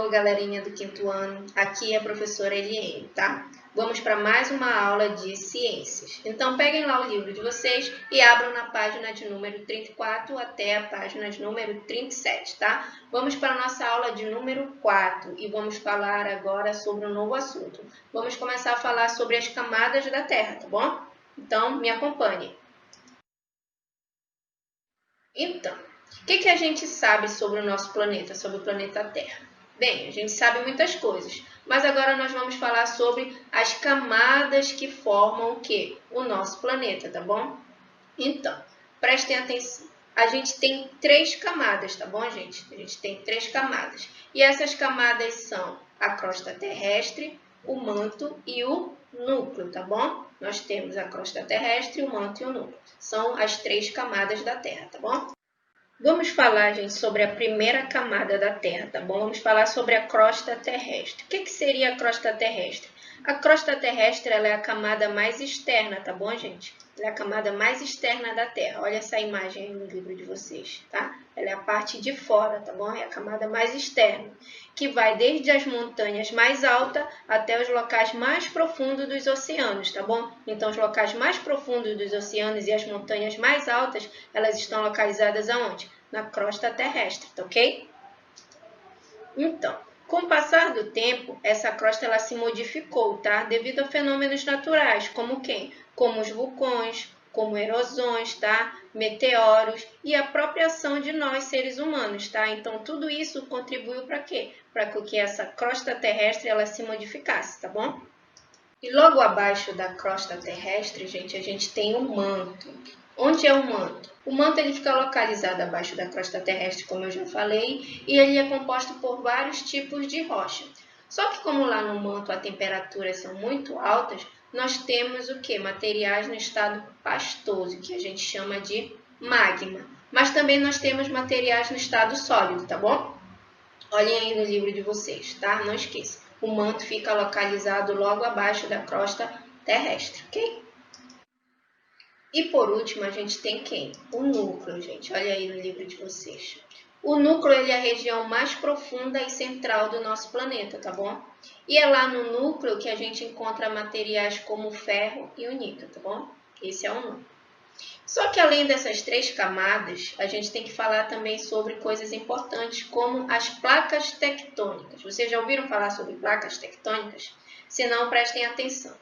Alô, galerinha do 5º ano, aqui é a professora Eliane, tá? Vamos para mais uma aula de ciências. Então, peguem lá o livro de vocês e abram na página de número 34 até a página de número 37, tá? Vamos para a nossa aula de número 4 e vamos falar agora sobre um novo assunto. Vamos começar a falar sobre as camadas da Terra, tá bom? Então, me acompanhe. Então, o que a gente sabe sobre o nosso planeta, sobre o planeta Terra? Bem, a gente sabe muitas coisas, mas agora nós vamos falar sobre as camadas que formam o quê? O nosso planeta, tá bom? Então, prestem atenção. A gente tem 3 camadas, tá bom, gente? A gente tem 3 camadas. E essas camadas são a crosta terrestre, o manto e o núcleo, tá bom? Nós temos a crosta terrestre, o manto e o núcleo. São as 3 camadas da Terra, tá bom? Vamos falar, gente, sobre a primeira camada da Terra, tá bom? Vamos falar sobre a crosta terrestre. O que seria a crosta terrestre? A crosta terrestre ela é a camada mais externa, tá bom, gente? Ela é a camada mais externa da Terra. Olha essa imagem aí no livro de vocês, tá? Ela é a parte de fora, tá bom? É a camada mais externa, que vai desde as montanhas mais altas até os locais mais profundos dos oceanos, tá bom? Então, os locais mais profundos dos oceanos e as montanhas mais altas, elas estão localizadas aonde? Na crosta terrestre, tá ok? Então, com o passar do tempo, essa crosta ela se modificou, tá? Devido a fenômenos naturais, como quem? Como os vulcões, como erosões, tá? Meteoros e a própria ação de nós, seres humanos, tá? Então, tudo isso contribuiu para quê? Para que essa crosta terrestre ela se modificasse, tá bom? E logo abaixo da crosta terrestre, gente, a gente tem o manto. Onde é o manto? O manto ele fica localizado abaixo da crosta terrestre, como eu já falei, e ele é composto por vários tipos de rocha. Só que como lá no manto as temperaturas são muito altas, nós temos o quê? Materiais no estado pastoso, que a gente chama de magma. Mas também nós temos materiais no estado sólido, tá bom? Olhem aí no livro de vocês, tá? Não esqueça. O manto fica localizado logo abaixo da crosta terrestre, ok? E por último, a gente tem quem? O núcleo, gente. Olha aí no livro de vocês. O núcleo ele é a região mais profunda e central do nosso planeta, tá bom? E é lá no núcleo que a gente encontra materiais como o ferro e o níquel, tá bom? Esse é o núcleo. Só que além dessas 3 camadas, a gente tem que falar também sobre coisas importantes, como as placas tectônicas. Vocês já ouviram falar sobre placas tectônicas? Se não, prestem atenção.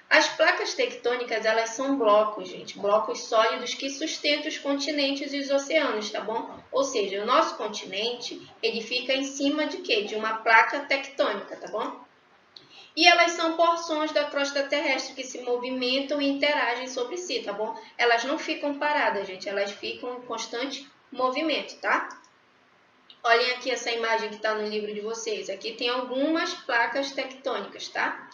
As placas tectônicas, elas são blocos, gente, blocos sólidos que sustentam os continentes e os oceanos, tá bom? Ou seja, o nosso continente, ele fica em cima de quê? De uma placa tectônica, tá bom? E elas são porções da crosta terrestre que se movimentam e interagem sobre si, tá bom? Elas não ficam paradas, gente, elas ficam em constante movimento, tá? Olhem aqui essa imagem que está no livro de vocês. Aqui tem algumas placas tectônicas, tá?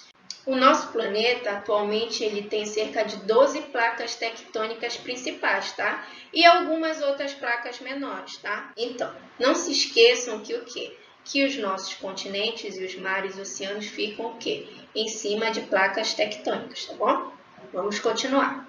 O nosso planeta, atualmente, ele tem cerca de 12 placas tectônicas principais, tá? E algumas outras placas menores, tá? Então, não se esqueçam que o quê? Que os nossos continentes e os mares e oceanos ficam o quê? Em cima de placas tectônicas, tá bom? Vamos continuar.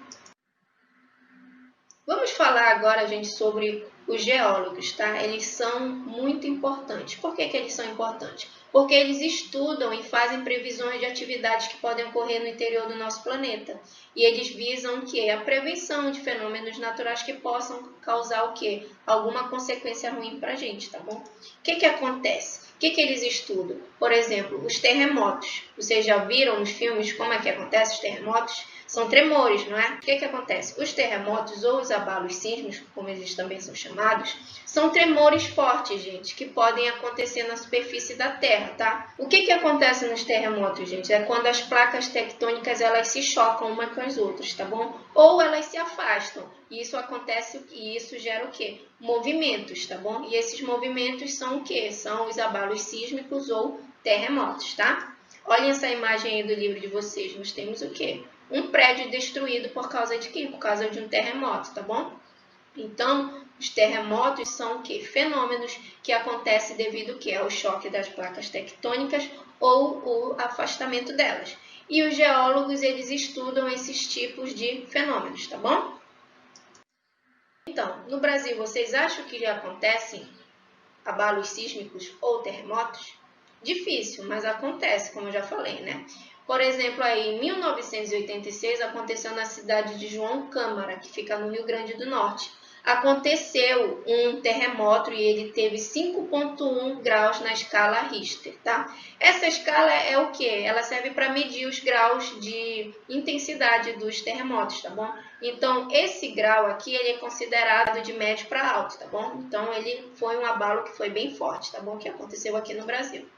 Vamos falar agora, gente, sobre os geólogos, tá? Eles são muito importantes. Por que eles são importantes? Porque eles estudam e fazem previsões de atividades que podem ocorrer no interior do nosso planeta. E eles visam o quê? A prevenção de fenômenos naturais que possam causar o quê? Alguma consequência ruim para a gente, tá bom? O que acontece? O que eles estudam? Por exemplo, os terremotos. Vocês já viram nos filmes como é que acontecem os terremotos? São tremores, não é? O que acontece? Os terremotos ou os abalos sísmicos, como eles também são chamados, são tremores fortes, gente, que podem acontecer na superfície da Terra, tá? O que acontece nos terremotos, gente? É quando as placas tectônicas elas se chocam umas com as outras, tá bom? Ou elas se afastam. E isso acontece e isso gera o quê? Movimentos, tá bom? E esses movimentos são o quê? São os abalos sísmicos ou terremotos, tá? Olhem essa imagem aí do livro de vocês. Nós temos o quê? Um prédio destruído por causa de quê? Por causa de um terremoto, tá bom? Então, os terremotos são o quê? Fenômenos que acontecem devido ao quê? Ao choque das placas tectônicas ou o afastamento delas. E os geólogos, eles estudam esses tipos de fenômenos, tá bom? Então, no Brasil, vocês acham que já acontecem abalos sísmicos ou terremotos? difícil, mas acontece, como eu já falei, né? Por exemplo, aí, em 1986, aconteceu na cidade de João Câmara, que fica no Rio Grande do Norte. Aconteceu um terremoto e ele teve 5,1 graus na escala Richter, tá? Essa escala é o quê? Ela serve para medir os graus de intensidade dos terremotos, tá bom? Então, esse grau aqui, ele é considerado de médio para alto, tá bom? Então, ele foi um abalo que foi bem forte, tá bom? Que aconteceu aqui no Brasil.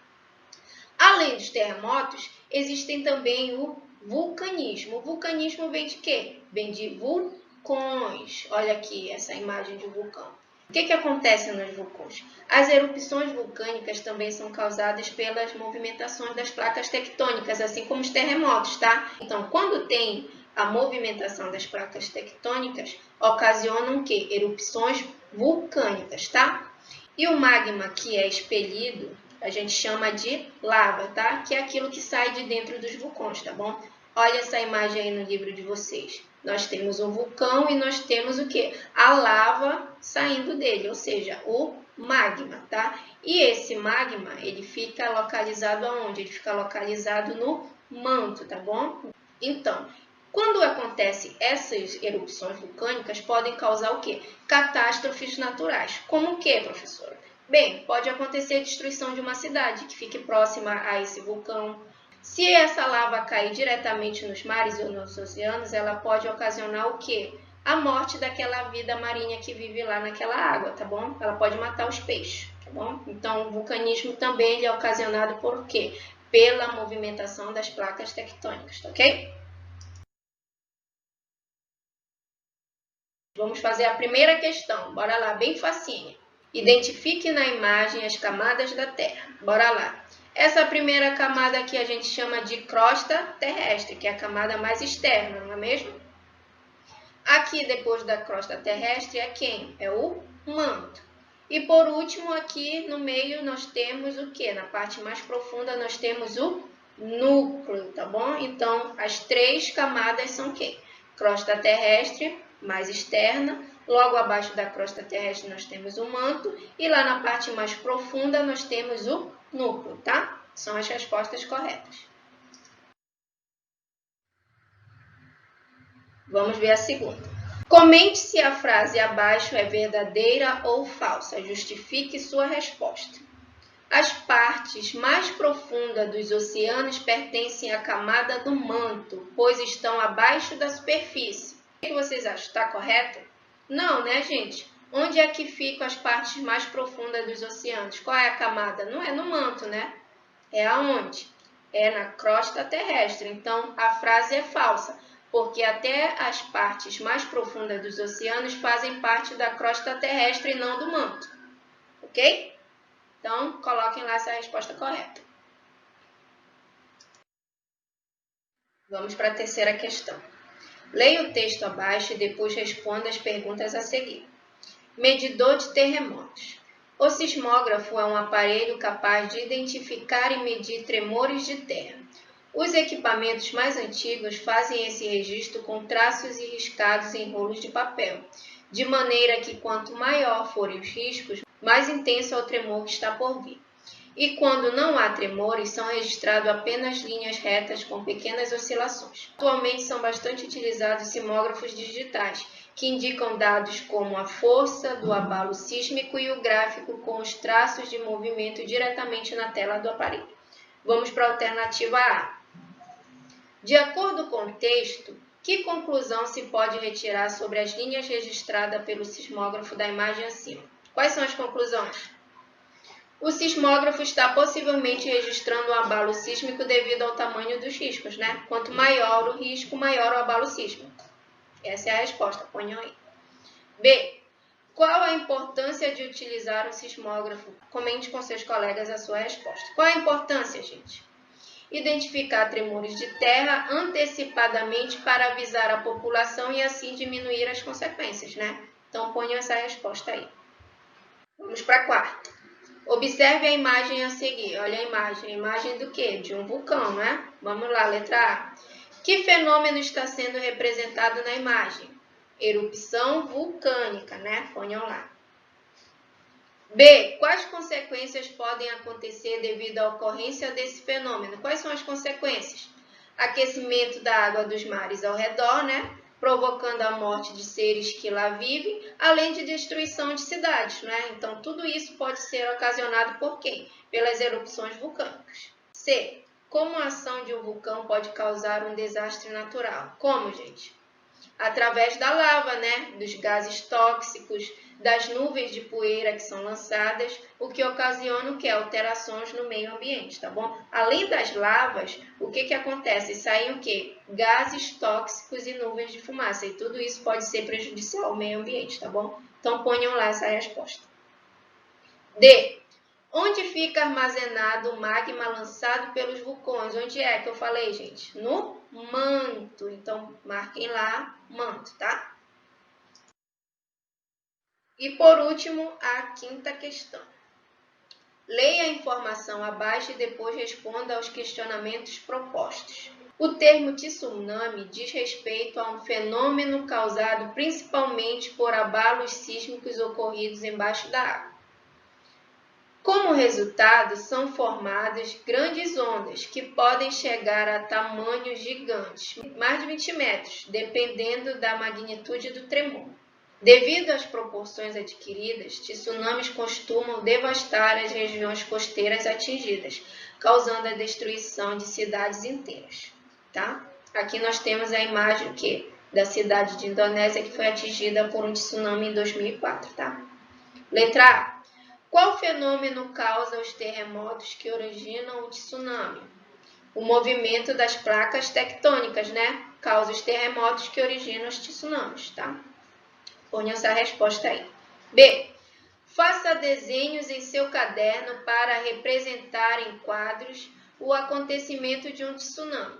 Além dos terremotos, existem também o vulcanismo. O vulcanismo vem de quê? Vem de vulcões. Olha aqui essa imagem de vulcão. O que acontece nos vulcões? As erupções vulcânicas também são causadas pelas movimentações das placas tectônicas, assim como os terremotos, tá? Então, quando tem a movimentação das placas tectônicas, ocasionam o quê? Erupções vulcânicas, tá? E o magma que é expelido, a gente chama de lava, tá? Que é aquilo que sai de dentro dos vulcões, tá bom? Olha essa imagem aí no livro de vocês. Nós temos um vulcão e nós temos o quê? A lava saindo dele, ou seja, o magma, tá? E esse magma, ele fica localizado aonde? Ele fica localizado no manto, tá bom? Então, quando acontecem essas erupções vulcânicas, podem causar o quê? Catástrofes naturais. Como o quê, professora? Bem, pode acontecer a destruição de uma cidade que fique próxima a esse vulcão. Se essa lava cair diretamente nos mares ou nos oceanos, ela pode ocasionar o quê? A morte daquela vida marinha que vive lá naquela água, tá bom? Ela pode matar os peixes, tá bom? Então, o vulcanismo também ele é ocasionado por quê? Pela movimentação das placas tectônicas, tá ok? Vamos fazer a primeira questão. Bora lá, bem facinha. Identifique na imagem as camadas da Terra. Bora lá. Essa primeira camada aqui a gente chama de crosta terrestre, que é a camada mais externa, não é mesmo? Aqui, depois da crosta terrestre, é quem? É o manto. E por último, aqui no meio, nós temos o quê? Na parte mais profunda, nós temos o núcleo, tá bom? Então, as três camadas são quem? Crosta terrestre, mais externa. Logo abaixo da crosta terrestre, nós temos o manto. E lá na parte mais profunda, nós temos o núcleo, tá? São as respostas corretas. Vamos ver a segunda. Comente se a frase abaixo é verdadeira ou falsa. Justifique sua resposta. As partes mais profundas dos oceanos pertencem à camada do manto, pois estão abaixo da superfície. O que vocês acham? Está correto? Não, né, gente? Onde é que ficam as partes mais profundas dos oceanos? Qual é a camada? Não é no manto, né? É aonde? É na crosta terrestre. Então, a frase é falsa, porque até as partes mais profundas dos oceanos fazem parte da crosta terrestre e não do manto. Ok? Então, coloquem lá essa resposta correta. Vamos para a terceira questão. Leia o texto abaixo e depois responda as perguntas a seguir. Medidor de terremotos. O sismógrafo é um aparelho capaz de identificar e medir tremores de terra. Os equipamentos mais antigos fazem esse registro com traços e riscados em rolos de papel, de maneira que quanto maior forem os riscos, mais intenso é o tremor que está por vir. E quando não há tremores, são registrados apenas linhas retas com pequenas oscilações. Atualmente são bastante utilizados sismógrafos digitais, que indicam dados como a força do abalo sísmico e o gráfico com os traços de movimento diretamente na tela do aparelho. Vamos para a alternativa A. De acordo com o texto, que conclusão se pode retirar sobre as linhas registradas pelo sismógrafo da imagem acima? Quais são as conclusões? O sismógrafo está possivelmente registrando um abalo sísmico devido ao tamanho dos riscos, né? Quanto maior o risco, maior o abalo sísmico. Essa é a resposta, ponham aí. B. Qual a importância de utilizar o sismógrafo? Comente com seus colegas a sua resposta. Qual a importância, gente? Identificar tremores de terra antecipadamente para avisar a população e assim diminuir as consequências, né? Então, ponham essa resposta aí. Vamos para a quarta. Observe a imagem a seguir. Olha a imagem do quê? De um vulcão, né? Vamos lá, letra A. Que fenômeno está sendo representado na imagem? Erupção vulcânica, né? Ponham lá. B. Quais consequências podem acontecer devido à ocorrência desse fenômeno? Quais são as consequências? Aquecimento da água dos mares ao redor, né? Provocando a morte de seres que lá vivem, além de destruição de cidades, né? Então, tudo isso pode ser ocasionado por quem? Pelas erupções vulcânicas. C. Como a ação de um vulcão pode causar um desastre natural? Como, gente? Através da lava, né? Dos gases tóxicos, das nuvens de poeira que são lançadas, o que ocasiona o que? Alterações no meio ambiente, tá bom? Além das lavas, o que acontece? Saem o quê? Gases tóxicos e nuvens de fumaça, e tudo isso pode ser prejudicial ao meio ambiente, tá bom? Então ponham lá essa resposta. D. Onde fica armazenado o magma lançado pelos vulcões? Onde é que eu falei, gente? No manto. Então, marquem lá, manto, tá? E por último, a quinta questão. Leia a informação abaixo e depois responda aos questionamentos propostos. O termo tsunami diz respeito a um fenômeno causado principalmente por abalos sísmicos ocorridos embaixo da água. Como resultado, são formadas grandes ondas que podem chegar a tamanhos gigantes, mais de 20 metros, dependendo da magnitude do tremor. Devido às proporções adquiridas, tsunamis costumam devastar as regiões costeiras atingidas, causando a destruição de cidades inteiras. Tá? Aqui nós temos a imagem da cidade de Indonésia que foi atingida por um tsunami em 2004. Tá? Letra A. Qual fenômeno causa os terremotos que originam o tsunami? O movimento das placas tectônicas, né? Causa os terremotos que originam os tsunamis, tá? Ponha essa resposta aí. B. Faça desenhos em seu caderno para representar em quadros o acontecimento de um tsunami.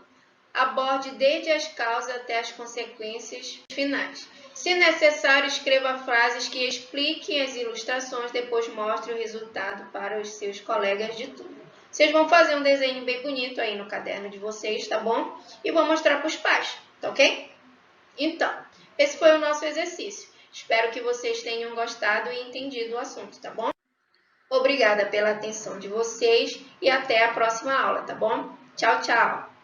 Aborde desde as causas até as consequências finais. Se necessário, escreva frases que expliquem as ilustrações, depois mostre o resultado para os seus colegas de turma. Vocês vão fazer um desenho bem bonito aí no caderno de vocês, tá bom? E vão mostrar para os pais, tá ok? Então, esse foi o nosso exercício. Espero que vocês tenham gostado e entendido o assunto, tá bom? Obrigada pela atenção de vocês e até a próxima aula, tá bom? Tchau, tchau!